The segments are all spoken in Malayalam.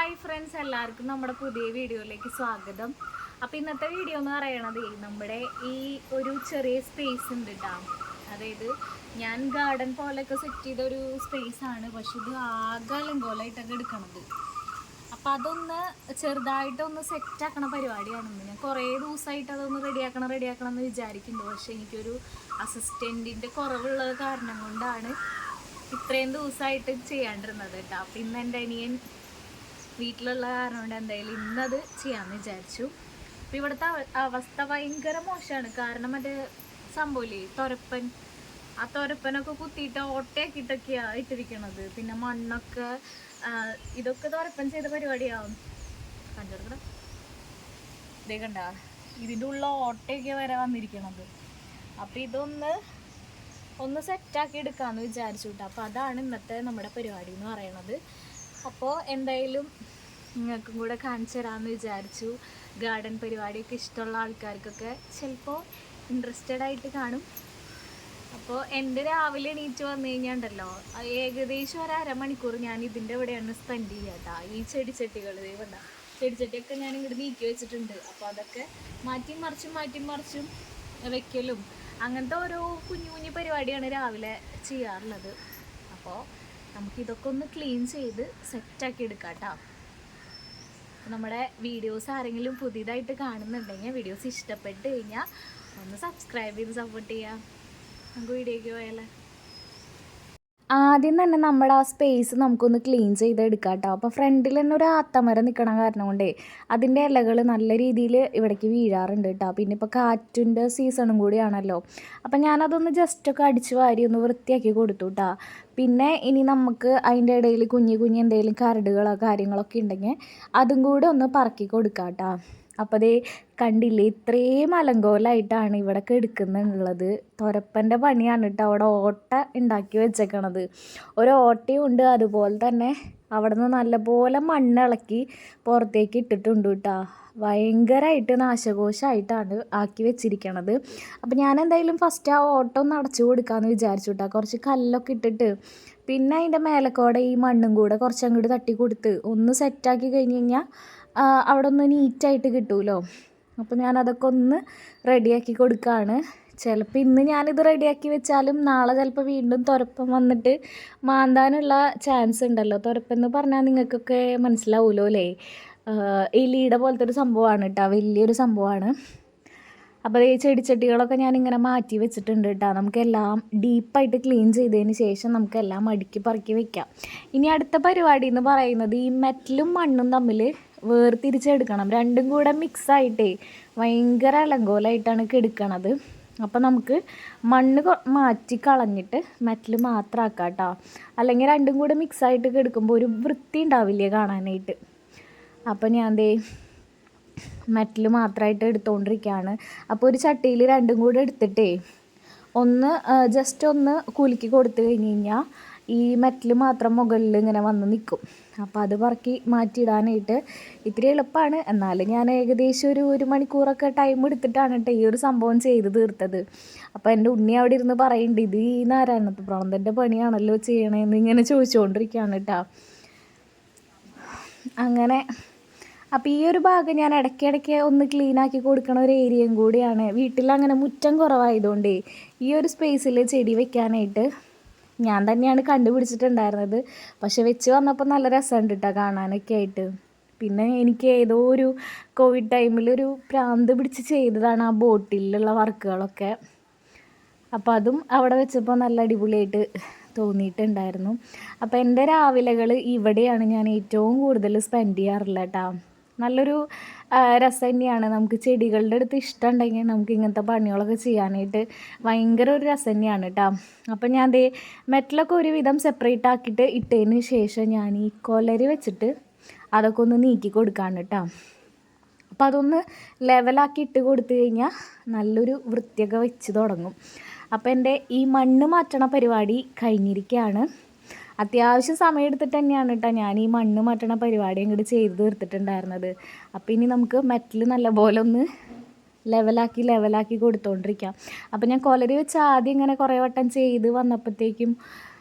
ഹായ് ഫ്രണ്ട്സ്, എല്ലാവർക്കും നമ്മുടെ പുതിയ വീഡിയോയിലേക്ക് സ്വാഗതം. അപ്പോൾ ഇന്നത്തെ വീഡിയോ എന്ന് പറയണത് നമ്മുടെ ഈ ഒരു ചെറിയ സ്പേസ് ഉണ്ട് കേട്ടോ. അതായത് ഞാൻ ഗാർഡൻ പോലെയൊക്കെ സെറ്റ് ചെയ്ത ഒരു സ്പേസാണ്, പക്ഷെ ഇത് ആകെ അലങ്കോലമായിട്ടൊക്കെ എടുക്കണത്. അപ്പം അതൊന്ന് ചെറുതായിട്ടൊന്ന് സെറ്റാക്കണ പരിപാടിയാണെന്ന് ഞാൻ കുറേ ദിവസമായിട്ട് അതൊന്ന് റെഡിയാക്കണം എന്ന് വിചാരിക്കുന്നുണ്ട്. പക്ഷെ എനിക്കൊരു അസിസ്റ്റൻറ്റിൻ്റെ കുറവുള്ളത് കാരണം കൊണ്ടാണ് ഇത്രയും ദിവസമായിട്ട് ചെയ്യാണ്ടിരുന്നത് കേട്ടോ. അപ്പം ഇന്ന് എൻ്റെ അനിയൻ വീട്ടിലുള്ള കാരണം കൊണ്ട് എന്തായാലും ഇന്നത് ചെയ്യാമെന്ന് വിചാരിച്ചു. അപ്പം ഇവിടുത്തെ അവസ്ഥ ഭയങ്കര മോശമാണ്. കാരണം മറ്റേ സംഭവമില്ലേ തുരപ്പൻ, ആ തുരപ്പനൊക്കെ കുത്തിയിട്ട് ഓട്ടയാക്കിയിട്ടൊക്കെയാണ് ഇട്ടിരിക്കണത്. പിന്നെ മണ്ണൊക്കെ ഇതൊക്കെ തുരപ്പൻ ചെയ്ത പരിപാടിയാവും. കണ്ടെടുക്കണം, ഇതേ കണ്ട ഇതിൻ്റെ ഉള്ള ഓട്ടയൊക്കെ വരെ വന്നിരിക്കണത്. അപ്പം ഒന്ന് സെറ്റാക്കി എടുക്കാമെന്ന് വിചാരിച്ചു കേട്ടോ. അപ്പോൾ അതാണ് ഇന്നത്തെ നമ്മുടെ പരിപാടി എന്ന് പറയണത്. അപ്പോൾ എന്തായാലും നിങ്ങൾക്കും കൂടെ കാണിച്ചു തരാമെന്ന് വിചാരിച്ചു. ഗാർഡൻ പരിപാടിയൊക്കെ ഇഷ്ടമുള്ള ആൾക്കാർക്കൊക്കെ ചിലപ്പോൾ ഇൻട്രസ്റ്റഡ് ആയിട്ട് കാണും. അപ്പോൾ എൻ്റെ രാവിലെ എണീറ്റ് വന്നു കഴിഞ്ഞാൽ ഉണ്ടല്ലോ, ഏകദേശം ഒരു അരമണിക്കൂർ ഞാൻ ഇതിൻ്റെ ഇവിടെയാണ് സ്പെൻഡ് ചെയ്യുക കേട്ടോ. ഈ ചെടിച്ചട്ടികൾ വേണ്ട, ചെടിച്ചട്ടിയൊക്കെ ഞാൻ ഇങ്ങോട്ട് നീക്കി വെച്ചിട്ടുണ്ട്. അപ്പോൾ അതൊക്കെ മാറ്റി മറിച്ചും വെക്കലും അങ്ങനത്തെ ഓരോ കുഞ്ഞു കുഞ്ഞു പരിപാടിയാണ് രാവിലെ ചെയ്യാറുള്ളത്. അപ്പോൾ നമുക്കിതൊക്കെ ഒന്ന് ക്ലീൻ ചെയ്ത് സെറ്റാക്കി എടുക്കാം കേട്ടോ. നമ്മുടെ വീഡിയോസ് ആരെങ്കിലും പുതിയതായിട്ട് കാണുന്നുണ്ടെങ്കിൽ വീഡിയോസ് ഇഷ്ടപ്പെട്ട് കഴിഞ്ഞാൽ ഒന്ന് സബ്സ്ക്രൈബ് ചെയ്ത് സപ്പോർട്ട് ചെയ്യാം. നമുക്ക് വീഡിയോയ്ക്ക് പോയാലേ. ആദ്യം തന്നെ നമ്മുടെ ആ സ്പേസ് നമുക്കൊന്ന് ക്ലീൻ ചെയ്തെടുക്കാം കേട്ടോ. അപ്പോൾ ഫ്രണ്ടിൽ തന്നെ ഒരു ആത്തമരം നിൽക്കണം കാരണം കൊണ്ടേ അതിൻ്റെ ഇലകൾ നല്ല രീതിയിൽ ഇവിടേക്ക് വീഴാറുണ്ട് കേട്ടോ. പിന്നെ ഇപ്പോൾ കാറ്റിൻ്റെ സീസണും കൂടിയാണല്ലോ. അപ്പം ഞാനതൊന്ന് ജസ്റ്റൊക്കെ അടിച്ച് വാരി ഒന്ന് വൃത്തിയാക്കി കൊടുത്തു കേട്ടോ. പിന്നെ ഇനി നമുക്ക് അതിൻ്റെ ഇടയിൽ കുഞ്ഞു എന്തെങ്കിലും കരടുകളോ കാര്യങ്ങളൊക്കെ ഉണ്ടെങ്കിൽ അതും കൂടെ ഒന്ന് പറക്കി കൊടുക്കാം കേട്ടോ. അപ്പോൾ അതേ കണ്ടില്ലേ, ഇത്രയും അലങ്കോലമായിട്ടാണ് ഇവിടെ എടുക്കുന്നുള്ളത്. തുരപ്പൻ്റെ പണിയാണ് കേട്ടോ അവിടെ ഓട്ട ഉണ്ടാക്കി വെച്ചേക്കണത്. ഒരു ഓട്ടയും ഉണ്ട്, അതുപോലെ തന്നെ അവിടെ നിന്ന് നല്ലപോലെ മണ്ണിളക്കി പുറത്തേക്ക് ഇട്ടിട്ടുണ്ട് കേട്ടോ. ഭയങ്കരമായിട്ട് നാശകോശമായിട്ടാണ് ആക്കി വെച്ചിരിക്കണത്. അപ്പോൾ ഞാൻ എന്തായാലും ഫസ്റ്റ് ആ ഓട്ടം ഒന്ന് അടച്ചു കൊടുക്കാമെന്ന് വിചാരിച്ചു കേട്ടോ. കുറച്ച് കല്ലൊക്കെ ഇട്ടിട്ട് പിന്നെ അതിൻ്റെ മേലക്കോടെ ഈ മണ്ണും കൂടെ കുറച്ചങ്ങോട്ട് തട്ടി കൊടുത്ത് ഒന്ന് സെറ്റാക്കി കഴിഞ്ഞ് കഴിഞ്ഞാൽ അവിടെ ഒന്ന് നീറ്റായിട്ട് കിട്ടുമല്ലോ. അപ്പോൾ ഞാനതൊക്കെ ഒന്ന് റെഡിയാക്കി കൊടുക്കുകയാണ്. ചിലപ്പോൾ ഇന്ന് ഞാനിത് റെഡിയാക്കി വെച്ചാലും നാളെ ചിലപ്പോൾ വീണ്ടും തുരപ്പം വന്നിട്ട് മാന്താനുള്ള ചാൻസ് ഉണ്ടല്ലോ. തുരപ്പം എന്ന് പറഞ്ഞാൽ നിങ്ങൾക്കൊക്കെ മനസ്സിലാവുമല്ലോ അല്ലേ. എലിയുടെ പോലത്തെ ഒരു സംഭവമാണ് കേട്ടോ, വലിയൊരു സംഭവമാണ്. അപ്പോൾ ഈ ചെടിച്ചട്ടികളൊക്കെ ഞാനിങ്ങനെ മാറ്റി വെച്ചിട്ടുണ്ട് കേട്ടോ. നമുക്കെല്ലാം ഡീപ്പായിട്ട് ക്ലീൻ ചെയ്തതിന് ശേഷം നമുക്കെല്ലാം അടുക്കി പറക്കി വെക്കാം. ഇനി അടുത്ത പരിപാടി എന്ന് പറയുന്നത് ഈ മെറ്റലും മണ്ണും തമ്മിൽ വേർതിരിച്ചെടുക്കണം. രണ്ടും കൂടെ മിക്സായിട്ടേ ഭയങ്കര അലങ്കോലമായിട്ടാണ് എടുക്കണത്. അപ്പോൾ നമുക്ക് മണ്ണ് മാറ്റി കളഞ്ഞിട്ട് മെറ്റൽ മാത്രം ആക്കാം കേട്ടോ. അല്ലെങ്കിൽ രണ്ടും കൂടെ മിക്സായിട്ട് എടുക്കുമ്പോൾ ഒരു വൃത്തി ഉണ്ടാവില്ലേ കാണാനായിട്ട്. അപ്പോൾ ഞാൻ ദേ മെറ്റൽ മാത്രമായിട്ട് എടുത്തുകൊണ്ടിരിക്കുകയാണ്. അപ്പോൾ ഒരു ചട്ടിയിൽ രണ്ടും കൂടെ എടുത്തിട്ടേ ഒന്ന് ജസ്റ്റ് ഒന്ന് കുലുക്കി കൊടുത്തു കഴിഞ്ഞ് കഴിഞ്ഞാൽ ഈ മെറ്റൽ മാത്രം മുകളിൽ ഇങ്ങനെ വന്ന് നിൽക്കും. അപ്പോൾ അത് പറക്കി മാറ്റിയിടാനായിട്ട് ഇത്തിരി എളുപ്പമാണ്. എന്നാലും ഞാൻ ഏകദേശം ഒരു മണിക്കൂറൊക്കെ ടൈം എടുത്തിട്ടാണ് കേട്ടോ ഈ ഒരു സംഭവം ചെയ്ത് തീർത്തത്. അപ്പോൾ എൻ്റെ ഉണ്ണി അവിടെ ഇരുന്ന് പറയുന്നുണ്ട്, ഇത് ഈ നാരായണത്ത് പ്രാന്തൻ്റെ പണിയാണല്ലോ ചെയ്യണേന്ന് ഇങ്ങനെ ചോദിച്ചുകൊണ്ടിരിക്കുകയാണ് കേട്ടോ. അങ്ങനെ അപ്പോൾ ഈ ഒരു ഭാഗം ഞാൻ ഇടയ്ക്കിടയ്ക്ക് ഒന്ന് ക്ലീനാക്കി കൊടുക്കണ ഒരു ഏരിയയും കൂടിയാണ്. വീട്ടിലങ്ങനെ മുറ്റം കുറവായതുകൊണ്ടേ ഈ ഒരു സ്പേസിൽ ചെടി വെക്കാനായിട്ട് ഞാൻ തന്നെയാണ് കണ്ടുപിടിച്ചിട്ടുണ്ടായിരുന്നത്. പക്ഷെ വെച്ച് വന്നപ്പോൾ നല്ല രസമുണ്ട് കേട്ടോ കാണാനൊക്കെ ആയിട്ട്. പിന്നെ എനിക്ക് ഏതോ ഒരു കോവിഡ് ടൈമിലൊരു ഭ്രാന്ത് പിടിച്ച് ചെയ്തതാണ് ആ ബോട്ടിലുള്ള വർക്കുകളൊക്കെ. അപ്പോൾ അതും അവിടെ വെച്ചപ്പോൾ നല്ല അടിപൊളിയായിട്ട് തോന്നിയിട്ടുണ്ടായിരുന്നു. അപ്പോൾ എൻ്റെ രാവിലെകൾ ഇവിടെയാണ് ഞാൻ ഏറ്റവും കൂടുതൽ സ്പെൻഡ് ചെയ്യാറുള്ളത് കേട്ടോ. നല്ലൊരു രസം തന്നെയാണ്. നമുക്ക് ചെടികളുടെ അടുത്ത് ഇഷ്ടമുണ്ടെങ്കിൽ നമുക്ക് ഇങ്ങനത്തെ പണികളൊക്കെ ചെയ്യാനായിട്ട് ഭയങ്കര ഒരു രസം തന്നെയാണ് കേട്ടോ. അപ്പം ഞാൻ ദേ മെറ്റലൊക്കെ ഒരുവിധം സെപ്പറേറ്റ് ആക്കിയിട്ട് ഇട്ടതിന് ശേഷം ഞാൻ ഈ കൊലരി വെച്ചിട്ട് അതൊക്കെ ഒന്ന് നീക്കി കൊടുക്കാണ് കേട്ടോ. അപ്പോൾ അതൊന്ന് ലെവലാക്കി ഇട്ട് കൊടുത്തു കഴിഞ്ഞാൽ നല്ലൊരു വൃത്തിയൊക്കെ വെച്ച് തുടങ്ങും. അപ്പോൾ എൻ്റെ ഈ മണ്ണ് മാറ്റണ പരിപാടി കഴിഞ്ഞിരിക്കുകയാണ്. അത്യാവശ്യം സമയം എടുത്തിട്ട് തന്നെയാണ് കേട്ടോ ഞാൻ ഈ മണ്ണ് മാറ്റണ പരിപാടി അങ്ങോട്ട് ചെയ്ത് തീർത്തിട്ടുണ്ടായിരുന്നത്. അപ്പോൾ ഇനി നമുക്ക് മെറ്റൽ നല്ലപോലെ ഒന്ന് ലെവലാക്കി കൊടുത്തുകൊണ്ടിരിക്കാം. അപ്പോൾ ഞാൻ കൊലരി വെച്ച് ആദ്യം ഇങ്ങനെ കുറേ വട്ടം ചെയ്ത് വന്നപ്പോഴത്തേക്കും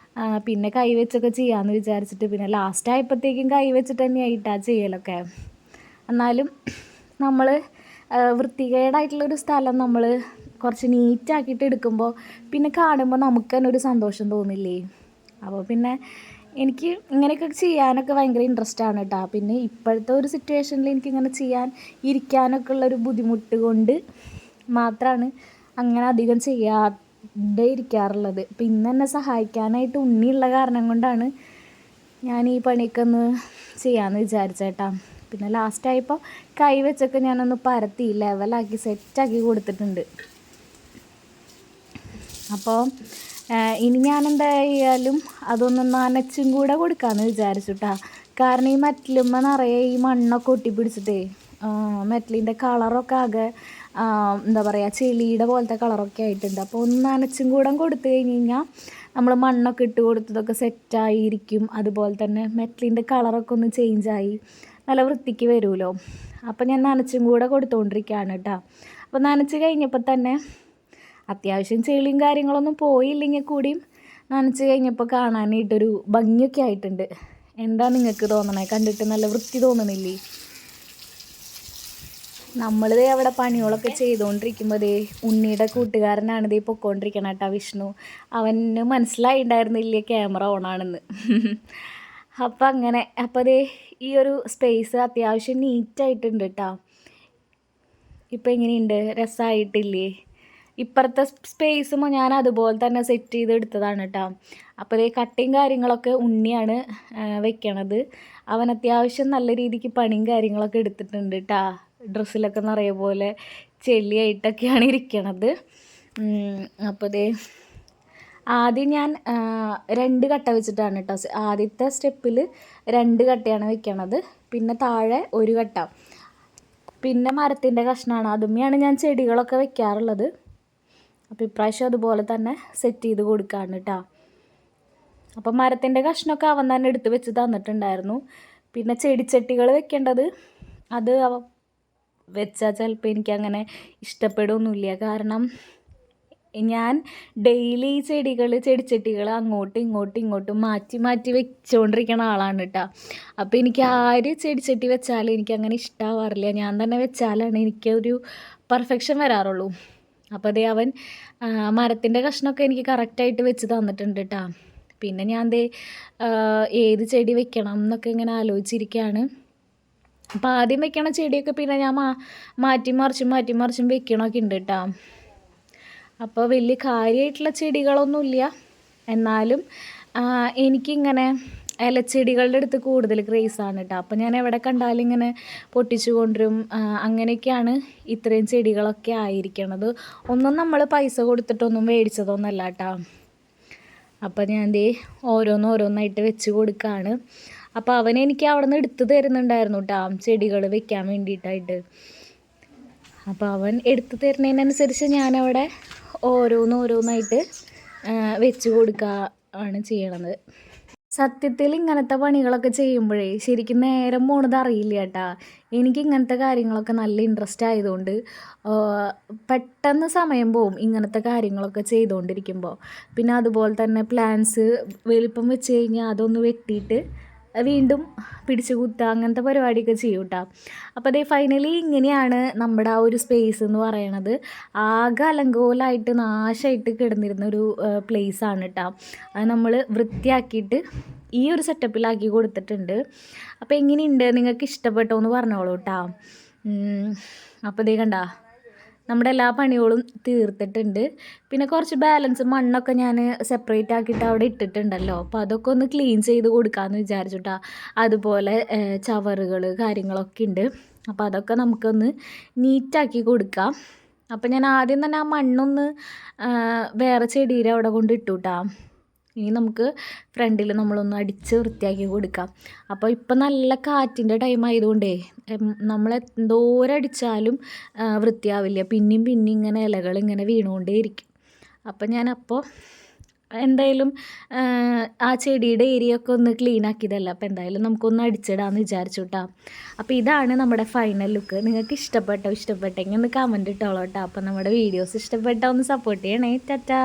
പിന്നെ കൈ വെച്ചൊക്കെ ചെയ്യാമെന്ന് വിചാരിച്ചിട്ട് പിന്നെ ലാസ്റ്റ് ആയപ്പോഴത്തേക്കും കൈ വെച്ചിട്ട് തന്നെയായിട്ടാണ് ചെയ്യലൊക്കെ. എന്നാലും നമ്മൾ വൃത്തികേടായിട്ടുള്ളൊരു സ്ഥലം നമ്മൾ കുറച്ച് നീറ്റാക്കിയിട്ട് എടുക്കുമ്പോൾ പിന്നെ കാണുമ്പോൾ നമുക്ക് തന്നെ ഒരു സന്തോഷം തോന്നില്ലേ. അപ്പോൾ പിന്നെ എനിക്ക് ഇങ്ങനെയൊക്കെ ചെയ്യാനൊക്കെ ഭയങ്കര ഇൻട്രസ്റ്റാണ് കേട്ടോ. പിന്നെ ഇപ്പോഴത്തെ ഒരു സിറ്റുവേഷനിൽ എനിക്കിങ്ങനെ ഇരിക്കാനൊക്കെ ഉള്ളൊരു ബുദ്ധിമുട്ട് കൊണ്ട് മാത്രമാണ് അങ്ങനെ അധികം ചെയ്യാതെ ഇരിക്കാറുള്ളത്. പിന്നെ എന്നെ സഹായിക്കാനായിട്ട് ഉണ്ണിയുള്ള കാരണം കൊണ്ടാണ് ഞാൻ ഈ പണിയൊക്കെ ഒന്ന് ചെയ്യാമെന്ന് വിചാരിച്ചേട്ടാ. പിന്നെ ലാസ്റ്റായപ്പോൾ കൈ വെച്ചൊക്കെ ഞാനൊന്ന് പരത്തി ലെവലാക്കി സെറ്റാക്കി കൊടുത്തിട്ടുണ്ട്. അപ്പോൾ ഇനി ഞാൻ എന്തായാലും അതൊന്ന് നനച്ചും കൂടെ കൊടുക്കാമെന്ന് വിചാരിച്ചു കേട്ടോ. കാരണം ഈ മെറ്റലുമ്മ നിറയെ ഈ മണ്ണൊക്കെ ഒട്ടിപ്പിടിച്ചിട്ടേ മെറ്റലിൻ്റെ കളറൊക്കെ ആകെ എന്താ പറയുക ചെളിയുടെ പോലത്തെ കളറൊക്കെ ആയിട്ടുണ്ട്. അപ്പോൾ ഒന്ന് നനച്ചും കൂടെ കൊടുത്തു കഴിഞ്ഞ് കഴിഞ്ഞാൽ നമ്മൾ മണ്ണൊക്കെ ഇട്ട് കൊടുത്തതൊക്കെ സെറ്റായിരിക്കും. അതുപോലെ തന്നെ മെറ്റലിൻ്റെ കളറൊക്കെ ഒന്ന് ചേഞ്ചായി നല്ല വൃത്തിക്ക് വരുമല്ലോ. അപ്പോൾ ഞാൻ നനച്ചും കൂടെ കൊടുത്തുകൊണ്ടിരിക്കുകയാണ് കേട്ടോ. അപ്പോൾ നനച്ച് കഴിഞ്ഞപ്പോൾ തന്നെ അത്യാവശ്യം ചെളിയും കാര്യങ്ങളൊന്നും പോയില്ലെങ്കിൽ കൂടിയും നനച്ച് കഴിഞ്ഞപ്പോൾ കാണാനായിട്ടൊരു ഭംഗിയൊക്കെ ആയിട്ടുണ്ട്. എന്താ നിങ്ങൾക്ക് തോന്നണേ? കണ്ടിട്ട് നല്ല വൃത്തി തോന്നണില്ലേ? നമ്മളിതേ അവിടെ പണികളൊക്കെ ചെയ്തുകൊണ്ടിരിക്കുമ്പോൾ ഉണ്ണിയുടെ കൂട്ടുകാരനാണിതേ പൊയ്ക്കൊണ്ടിരിക്കണം കേട്ടോ, വിഷ്ണു. അവന് മനസ്സിലായിട്ടുണ്ടായിരുന്നില്ലേ ക്യാമറ ഓണാണെന്ന്. അപ്പം അങ്ങനെ അപ്പോൾ ഈ ഒരു സ്പേസ് അത്യാവശ്യം നീറ്റായിട്ടുണ്ട് കേട്ടോ. ഇപ്പം എങ്ങനെയുണ്ട്? രസമായിട്ടില്ലേ? ഇപ്പുറത്തെ സ്പേസും ഞാൻ അതുപോലെ തന്നെ സെറ്റ് ചെയ്തെടുത്തതാണ് കേട്ടോ. അപ്പോൾ കട്ടയും കാര്യങ്ങളൊക്കെ ഉണ്ണിയാണ് വെക്കണത്. അവൻ അത്യാവശ്യം നല്ല രീതിക്ക് പണിയും കാര്യങ്ങളൊക്കെ എടുത്തിട്ടുണ്ട് കേട്ടോ. ഡ്രസ്സിലൊക്കെ നിറയെ പോലെ ചെളിയായിട്ടൊക്കെയാണ് ഇരിക്കണത്. അപ്പോൾ ആദ്യം ഞാൻ 2 കട്ട വെച്ചിട്ടാണ് കേട്ടോ. ആദ്യത്തെ സ്റ്റെപ്പിൽ 2 കട്ടയാണ് വെക്കണത്. പിന്നെ താഴെ 1 കട്ട. പിന്നെ മരത്തിൻ്റെ കഷ്ണമാണ്, അതുമ്മയാണ് ഞാൻ ചെടികളൊക്കെ വെക്കാറുള്ളത്. അപ്പോൾ ഇപ്രാവശ്യം അതുപോലെ തന്നെ സെറ്റ് ചെയ്ത് കൊടുക്കുകയാണ് കേട്ടോ. അപ്പം മരത്തിൻ്റെ കഷ്ണമൊക്കെ അവൻ തന്നെ എടുത്ത് വെച്ച് തന്നിട്ടുണ്ടായിരുന്നു. പിന്നെ ചെടിച്ചട്ടികൾ വെക്കേണ്ടത് അത് വെച്ചാൽ ചിലപ്പോൾ എനിക്കങ്ങനെ ഇഷ്ടപ്പെടുകയൊന്നുമില്ല. കാരണം ഞാൻ ഡെയിലി ചെടിച്ചട്ടികൾ അങ്ങോട്ടും ഇങ്ങോട്ടും മാറ്റി മാറ്റി വെച്ചുകൊണ്ടിരിക്കുന്ന ആളാണ് കേട്ടോ. അപ്പോൾ എനിക്ക് ആര് ചെടിച്ചട്ടി വെച്ചാലും എനിക്കങ്ങനെ ഇഷ്ടമാവാറില്ല. ഞാൻ തന്നെ വെച്ചാലാണ് എനിക്കൊരു പെർഫെക്ഷൻ വരാറുള്ളൂ. അപ്പോൾ അവൻ മരത്തിൻ്റെ കഷ്ണമൊക്കെ എനിക്ക് കറക്റ്റായിട്ട് വെച്ച് തന്നിട്ടുണ്ട് കേട്ടോ. പിന്നെ ഞാൻ ഏത് ചെടി വെക്കണം എന്നൊക്കെ ഇങ്ങനെ ആലോചിച്ചിരിക്കുകയാണ്. അപ്പോൾ ആദ്യം വെക്കണ ചെടിയൊക്കെ പിന്നെ ഞാൻ മാറ്റി മറിച്ചും വെക്കണമൊക്കെ ഉണ്ട് കേട്ടോ. അപ്പോൾ വലിയ കാര്യമായിട്ടുള്ള ചെടികളൊന്നുമില്ല. എന്നാലും എനിക്കിങ്ങനെ ഇലച്ചെടികളുടെ അടുത്ത് കൂടുതൽ ക്രേസാണ് കേട്ടോ. അപ്പോൾ ഞാൻ എവിടെ കണ്ടാലും ഇങ്ങനെ പൊട്ടിച്ചു കൊണ്ടുവരും. അങ്ങനെയൊക്കെയാണ് ഇത്രയും ചെടികളൊക്കെ ആയിരിക്കണത്. ഒന്നും നമ്മൾ പൈസ കൊടുത്തിട്ടൊന്നും മേടിച്ചതൊന്നുമല്ല കേട്ടോ. അപ്പോൾ ഞാൻ ഓരോന്നായിട്ട് വെച്ച് കൊടുക്കുകയാണ്. അപ്പോൾ അവൻ എനിക്ക് അവിടെ നിന്ന് എടുത്ത് തരുന്നുണ്ടായിരുന്നു കേട്ടോ ചെടികൾ വെക്കാൻ വേണ്ടിയിട്ടായിട്ട്. അപ്പോൾ അവൻ എടുത്ത് തരുന്നതിനനുസരിച്ച് ഞാനവിടെ ഓരോന്നായിട്ട് വെച്ച് കൊടുക്കുകയാണ് ചെയ്യണത്. സത്യത്തിൽ ഇങ്ങനത്തെ പണികളൊക്കെ ചെയ്യുമ്പോഴേ ശരിക്കും നേരം പോണത് അറിയില്ല കേട്ടോ. എനിക്ക് ഇങ്ങനത്തെ കാര്യങ്ങളൊക്കെ നല്ല ഇൻട്രസ്റ്റ് ആയതുകൊണ്ട് പെട്ടെന്ന് സമയം പോവും ഇങ്ങനത്തെ കാര്യങ്ങളൊക്കെ ചെയ്തുകൊണ്ടിരിക്കുമ്പോൾ. പിന്നെ അതുപോലെ തന്നെ പ്ലാന്റ്സ് വലിപ്പം വെച്ച് കഴിഞ്ഞാൽ അതൊന്ന് വെട്ടിയിട്ട് വീണ്ടും പിടിച്ച് കുത്തുക, അങ്ങനത്തെ പരിപാടിയൊക്കെ ചെയ്യും കേട്ടോ. അപ്പോൾ ഫൈനലി ഇങ്ങനെയാണ് നമ്മുടെ ആ ഒരു സ്പേസ് എന്ന് പറയണത്. ആകെ അലങ്കോലമായിട്ട് നാശമായിട്ട് കിടന്നിരുന്നൊരു പ്ലേസാണ് കേട്ടോ. അത് നമ്മൾ വൃത്തിയാക്കിയിട്ട് ഈ ഒരു സെറ്റപ്പിലാക്കി കൊടുത്തിട്ടുണ്ട്. അപ്പോൾ എങ്ങനെയുണ്ട്, നിങ്ങൾക്ക് ഇഷ്ടപ്പെട്ടോ എന്ന് പറഞ്ഞോളൂ കേട്ടോ. അപ്പോൾ കണ്ട നമ്മുടെ എല്ലാ പണികളും തീർത്തിട്ടുണ്ട്. പിന്നെ കുറച്ച് ബാലൻസ് മണ്ണൊക്കെ ഞാൻ സെപ്പറേറ്റ് ആക്കിയിട്ട് അവിടെ ഇട്ടിട്ടുണ്ടല്ലോ. അപ്പോൾ അതൊക്കെ ഒന്ന് ക്ലീൻ ചെയ്ത് കൊടുക്കാമെന്ന് വിചാരിച്ചു കേട്ടോ. അതുപോലെ ചവറുകൾ കാര്യങ്ങളൊക്കെ ഉണ്ട്. അപ്പോൾ അതൊക്കെ നമുക്കൊന്ന് നീറ്റാക്കി കൊടുക്കാം. അപ്പോൾ ഞാൻ ആദ്യം തന്നെ ആ മണ്ണൊന്ന് വേറെ ചെടിയുടെ അവിടെ കൊണ്ട് ഇട്ടു കേട്ടോ. ഇനി നമുക്ക് ഫ്രണ്ടിൽ നമ്മളൊന്ന് അടിച്ച് വൃത്തിയാക്കി കൊടുക്കാം. അപ്പോൾ ഇപ്പം നല്ല കാറ്റിൻ്റെ ടൈം ആയതുകൊണ്ടേ നമ്മൾ എന്തോരം അടിച്ചാലും വൃത്തിയാവില്ല. പിന്നെയും ഇങ്ങനെ ഇലകൾ ഇങ്ങനെ വീണുകൊണ്ടേ ഇരിക്കും. അപ്പം ഞാനപ്പോൾ എന്തായാലും ആ ചെടിയുടെ ഏരിയ ഒക്കെ ഒന്ന് ക്ലീൻ ആക്കിയതല്ല. അപ്പോൾ എന്തായാലും നമുക്കൊന്ന് അടിച്ചിടാമെന്ന് വിചാരിച്ചു കേട്ടോ. അപ്പോൾ ഇതാണ് നമ്മുടെ ഫൈനൽ ലുക്ക്. നിങ്ങൾക്ക് ഇഷ്ടപ്പെട്ടെങ്കിൽ ഒന്ന് കമൻറ്റ് ഇട്ടോളൂ കേട്ടോ. അപ്പോൾ നമ്മുടെ വീഡിയോസ് ഇഷ്ടപ്പെട്ടോ ഒന്ന് സപ്പോർട്ട് ചെയ്യണേ. ടാറ്റാ.